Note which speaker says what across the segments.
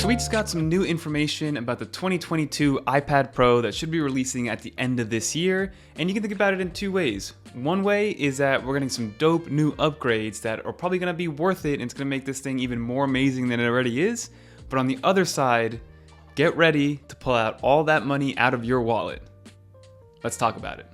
Speaker 1: So we just got some new information about the 2022 iPad Pro that should be releasing at the end of this year, and you can think about it in two ways. One way is that we're getting some dope new upgrades that are probably going to be worth it, and it's going to make this thing even more amazing than it already is. But on the other side, get ready to pull out all that money out of your wallet. Let's talk about it.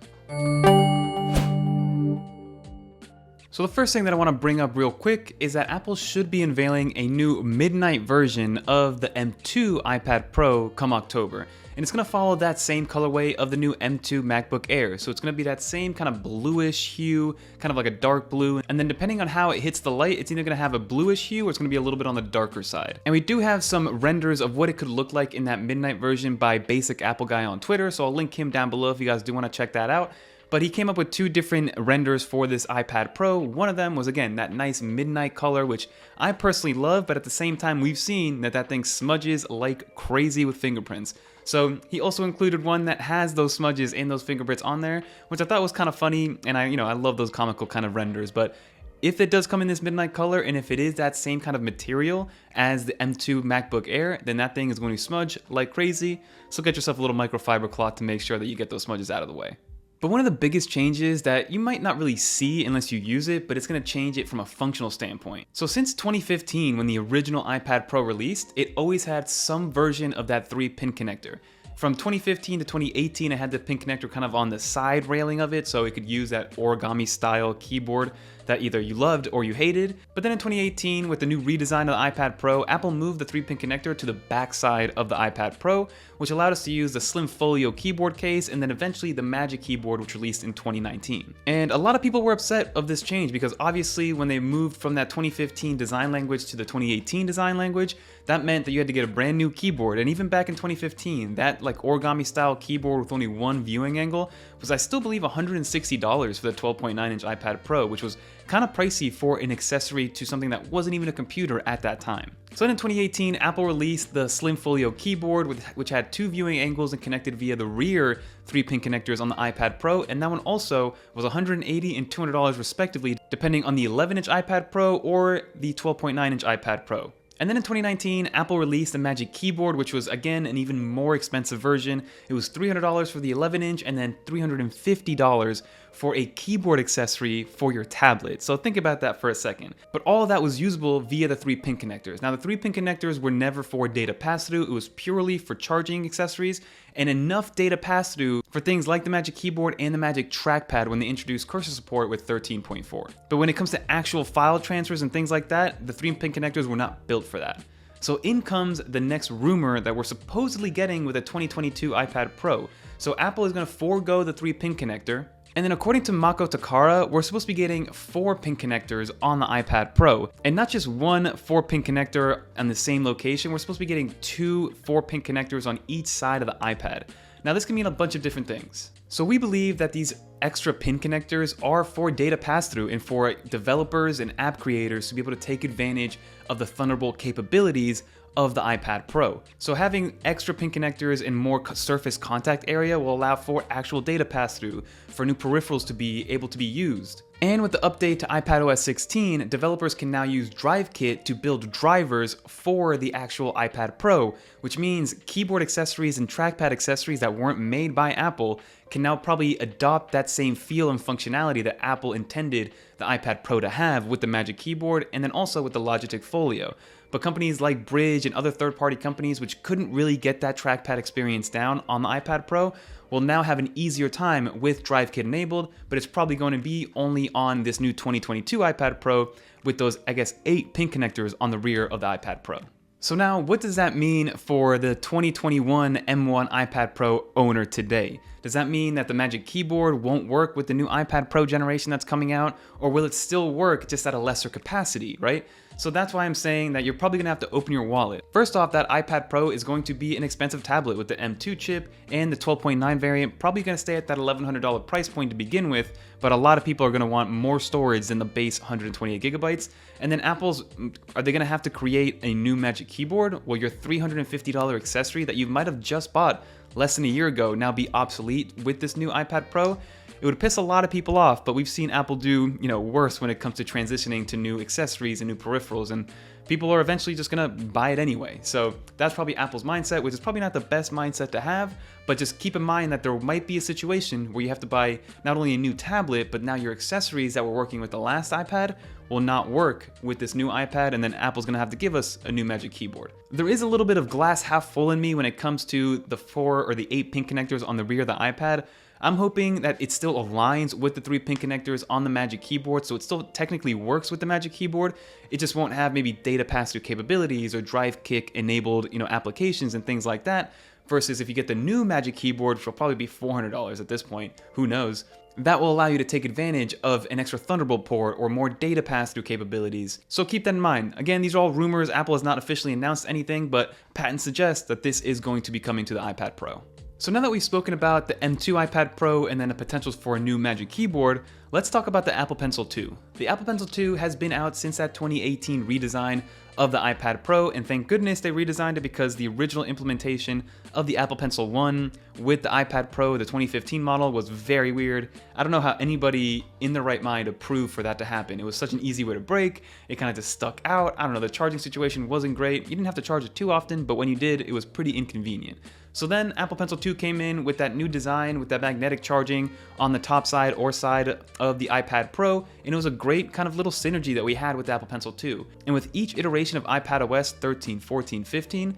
Speaker 1: So the first thing that I want to bring up real quick is that Apple should be unveiling a new midnight version of the M2 iPad Pro come October. And it's going to follow that same colorway of the new M2 MacBook Air. So it's going to be that same kind of bluish hue, kind of like a dark blue. And then depending on how it hits the light, it's either going to have a bluish hue or it's going to be a little bit on the darker side. And we do have some renders of what it could look like in that midnight version by Basic Apple Guy on Twitter. So I'll link him down below if you guys do want to check that out. But he came up with two different renders for this iPad Pro. One of them was, again, that nice midnight color, which I personally love, but at the same time, we've seen that thing smudges like crazy with fingerprints. So he also included one that has those smudges and those fingerprints on there, which I thought was kind of funny, and I love those comical kind of renders. But if it does come in this midnight color, and if it is that same kind of material as the M2 MacBook Air, then that thing is going to smudge like crazy. So get yourself a little microfiber cloth to make sure that you get those smudges out of the way. But one of the biggest changes that you might not really see unless you use it, but it's going to change it from a functional standpoint. So since 2015, when the original iPad Pro released, it always had some version of that 3-pin connector. From 2015 to 2018, it had the pin connector kind of on the side railing of it, so it could use that origami style keyboard that either you loved or you hated. But then in 2018, with the new redesign of the iPad Pro, Apple moved the 3-pin connector to the back side of the iPad Pro, which allowed us to use the slim folio keyboard case and then eventually the Magic Keyboard, which released in 2019. And a lot of people were upset of this change because obviously when they moved from that 2015 design language to the 2018 design language, that meant that you had to get a brand new keyboard. And even back in 2015, that like origami style keyboard with only one viewing angle was, I still believe, $160 for the 12.9-inch iPad Pro, which was kind of pricey for an accessory to something that wasn't even a computer at that time. So then in 2018, Apple released the Slim Folio keyboard, which had 2 viewing angles and connected via the rear 3-pin connectors on the iPad Pro, and that one also was $180 and $200 respectively, depending on the 11-inch iPad Pro or the 12.9-inch iPad Pro. And then in 2019, Apple released the Magic Keyboard, which was, again, an even more expensive version. It was $300 for the 11-inch and then $350 for a keyboard accessory for your tablet. So think about that for a second. But all of that was usable via the 3-pin connectors. Now, the 3-pin connectors were never for data pass-through. It was purely for charging accessories, and enough data pass-through for things like the Magic Keyboard and the Magic Trackpad when they introduced cursor support with 13.4. But when it comes to actual file transfers and things like that, the 3-pin connectors were not built for that. So in comes the next rumor that we're supposedly getting with a 2022 iPad Pro. So Apple is going to forego the 3-pin connector. And then according to Mako Takara, we're supposed to be getting 4-pin connectors on the iPad Pro. And not just one 4-pin connector on the same location, we're supposed to be getting 2 4-pin connectors on each side of the iPad. Now this can mean a bunch of different things. So we believe that these extra pin connectors are for data pass-through and for developers and app creators to be able to take advantage of the Thunderbolt capabilities of the iPad Pro. So having extra pin connectors in more surface contact area will allow for actual data pass-through for new peripherals to be able to be used. And with the update to iPadOS 16, developers can now use DriveKit to build drivers for the actual iPad Pro, which means keyboard accessories and trackpad accessories that weren't made by Apple can now probably adopt that same feel and functionality that Apple intended the iPad Pro to have with the Magic Keyboard and then also with the Logitech Folio. But companies like Bridge and other third-party companies which couldn't really get that trackpad experience down on the iPad Pro will now have an easier time with DriveKit enabled, but it's probably going to be only on this new 2022 iPad Pro with those, I guess, 8 pin connectors on the rear of the iPad Pro. So now, what does that mean for the 2021 M1 iPad Pro owner today? Does that mean that the Magic Keyboard won't work with the new iPad Pro generation that's coming out, or will it still work just at a lesser capacity, right? So that's why I'm saying that you're probably gonna have to open your wallet. First off, that iPad Pro is going to be an expensive tablet with the M2 chip and the 12.9 variant, probably gonna stay at that $1,100 price point to begin with, but a lot of people are gonna want more storage than the base 128 gigabytes. And then are they gonna have to create a new Magic Keyboard? Will your $350 accessory that you might have just bought less than a year ago now be obsolete with this new iPad Pro? It would piss a lot of people off, but we've seen Apple do, worse when it comes to transitioning to new accessories and new peripherals. And people are eventually just gonna buy it anyway. So that's probably Apple's mindset, which is probably not the best mindset to have, but just keep in mind that there might be a situation where you have to buy not only a new tablet, but now your accessories that were working with the last iPad will not work with this new iPad, and then Apple's gonna have to give us a new Magic Keyboard. There is a little bit of glass half full in me when it comes to the 4 or the 8 pin connectors on the rear of the iPad. I'm hoping that it still aligns with the 3 pin connectors on the Magic Keyboard, so it still technically works with the Magic Keyboard. It just won't have maybe data pass-through capabilities or drive kick enabled, applications and things like that. Versus if you get the new Magic Keyboard, which will probably be $400 at this point, who knows, that will allow you to take advantage of an extra Thunderbolt port or more data pass-through capabilities. So keep that in mind. Again, these are all rumors. Apple has not officially announced anything, but patents suggest that this is going to be coming to the iPad Pro. So now that we've spoken about the M2 iPad Pro and then the potentials for a new Magic Keyboard, let's talk about the Apple Pencil 2. The Apple Pencil 2 has been out since that 2018 redesign of the iPad Pro, and thank goodness they redesigned it, because the original implementation of the Apple Pencil 1 with the iPad Pro, the 2015 model, was very weird. I don't know how anybody in their right mind approved for that to happen. It was such an easy way to break, it kind of just stuck out. I don't know, the charging situation wasn't great. You didn't have to charge it too often, but when you did, it was pretty inconvenient. So then Apple Pencil 2 came in with that new design, with that magnetic charging on the top side or side of the iPad Pro, and it was a great kind of little synergy that we had with the Apple Pencil 2. And with each iteration of iPadOS 13, 14, 15,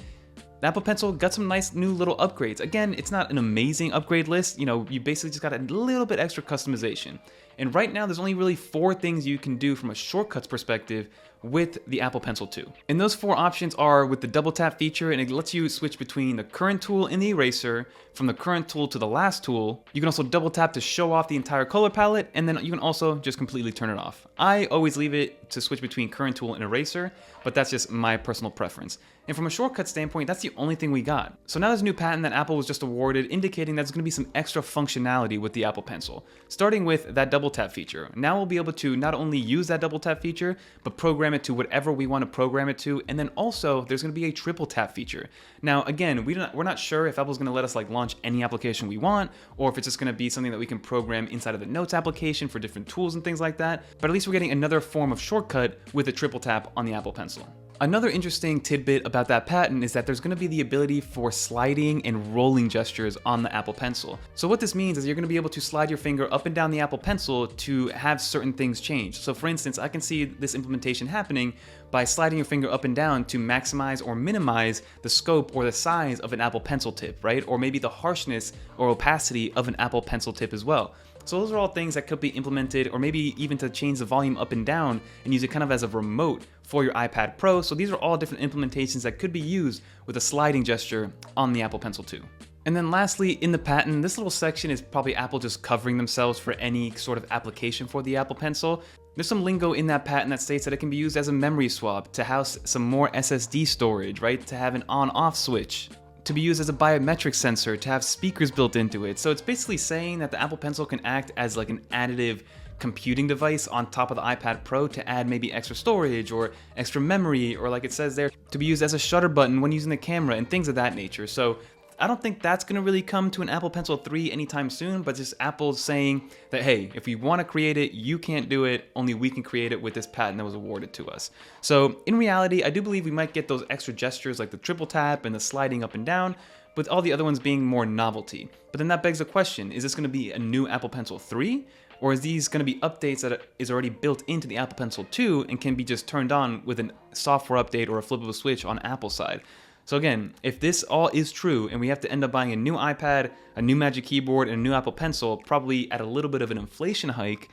Speaker 1: the Apple Pencil got some nice new little upgrades. Again, it's not an amazing upgrade list, you basically just got a little bit extra customization. And right now there's only really 4 things you can do from a shortcuts perspective with the Apple Pencil 2. And those 4 options are with the double tap feature, and it lets you switch between the current tool and the eraser, from the current tool to the last tool. You can also double tap to show off the entire color palette, and then you can also just completely turn it off. I always leave it to switch between current tool and eraser, but that's just my personal preference. And from a shortcut standpoint, that's the only thing we got. So now there's a new patent that Apple was just awarded, indicating that there's going to be some extra functionality with the Apple Pencil. Starting with that double tap feature. Now we'll be able to not only use that double tap feature, but program it to whatever we want to program it to. And then also there's going to be a triple tap feature. Now again, we're not sure if Apple's going to let us launch any application we want, or if it's just going to be something that we can program inside of the Notes application for different tools and things like that. But at least we're getting another form of shortcut with a triple tap on the Apple Pencil. Another interesting tidbit about that patent is that there's going to be the ability for sliding and rolling gestures on the Apple Pencil. So what this means is you're going to be able to slide your finger up and down the Apple Pencil to have certain things change. So for instance, I can see this implementation happening by sliding your finger up and down to maximize or minimize the scope or the size of an Apple Pencil tip, right? Or maybe the harshness or opacity of an Apple Pencil tip as well. So those are all things that could be implemented, or maybe even to change the volume up and down and use it kind of as a remote for your iPad Pro. So these are all different implementations that could be used with a sliding gesture on the Apple Pencil 2. And then lastly, in the patent, this little section is probably Apple just covering themselves for any sort of application for the Apple Pencil. There's some lingo in that patent that states that it can be used as a memory swap, to house some more SSD storage, right? To have an on-off switch, to be used as a biometric sensor, to have speakers built into it. So it's basically saying that the Apple Pencil can act as an additive computing device on top of the iPad Pro to add maybe extra storage or extra memory, or like it says there, to be used as a shutter button when using the camera and things of that nature. So I don't think that's going to really come to an Apple Pencil 3 anytime soon, but just Apple's saying that, hey, if we want to create it, you can't do it, only we can create it with this patent that was awarded to us. So in reality, I do believe we might get those extra gestures like the triple tap and the sliding up and down, with all the other ones being more novelty. But then that begs the question, is this going to be a new Apple Pencil 3? Or is these going to be updates that is already built into the Apple Pencil 2 and can be just turned on with a software update or a flip of a switch on Apple's side? So again, if this all is true and we have to end up buying a new iPad, a new Magic Keyboard, and a new Apple Pencil, probably at a little bit of an inflation hike,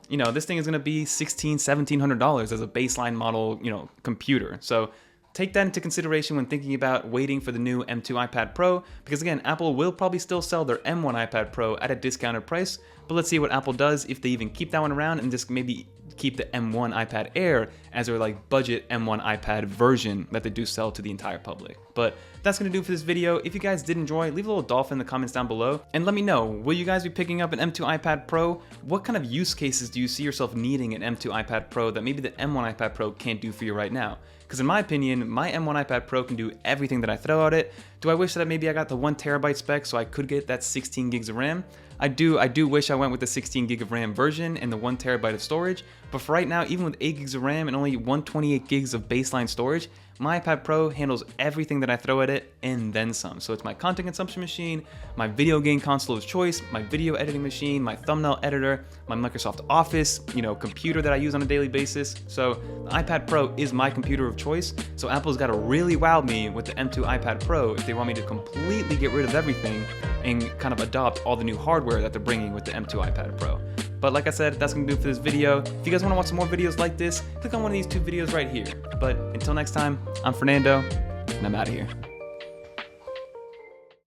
Speaker 1: this thing is going to be $1,600, $1,700 as a baseline model, computer. So take that into consideration when thinking about waiting for the new M2 iPad Pro, because again, Apple will probably still sell their M1 iPad Pro at a discounted price, but let's see what Apple does, if they even keep that one around and just maybe keep the M1 iPad Air as their budget M1 iPad version that they do sell to the entire public. But that's going to do it for this video. If you guys did enjoy, leave a little dolphin in the comments down below and let me know, will you guys be picking up an M2 iPad Pro? What kind of use cases do you see yourself needing an M2 iPad Pro that maybe the M1 iPad Pro can't do for you right now? Because in my opinion, my M1 iPad Pro can do everything that I throw at it. Do I wish that maybe I got the 1TB spec so I could get that 16 gigs of RAM? I do wish I went with the 16 gig of RAM version and the 1TB of storage, But for right now, even with 8 gigs of RAM and only 128 gigs of baseline storage, my iPad Pro handles everything that I throw at it and then some. So it's my content consumption machine, my video game console of choice, my video editing machine, my thumbnail editor, my Microsoft Office, computer that I use on a daily basis. So the iPad Pro is my computer of choice. So Apple's got to really wow me with the M2 iPad Pro if they want me to completely get rid of everything and kind of adopt all the new hardware that they're bringing with the M2 iPad Pro. But like I said, that's gonna do it for this video. If you guys wanna watch some more videos like this, click on one of these 2 videos right here. But until next time, I'm Fernando, and I'm out of here.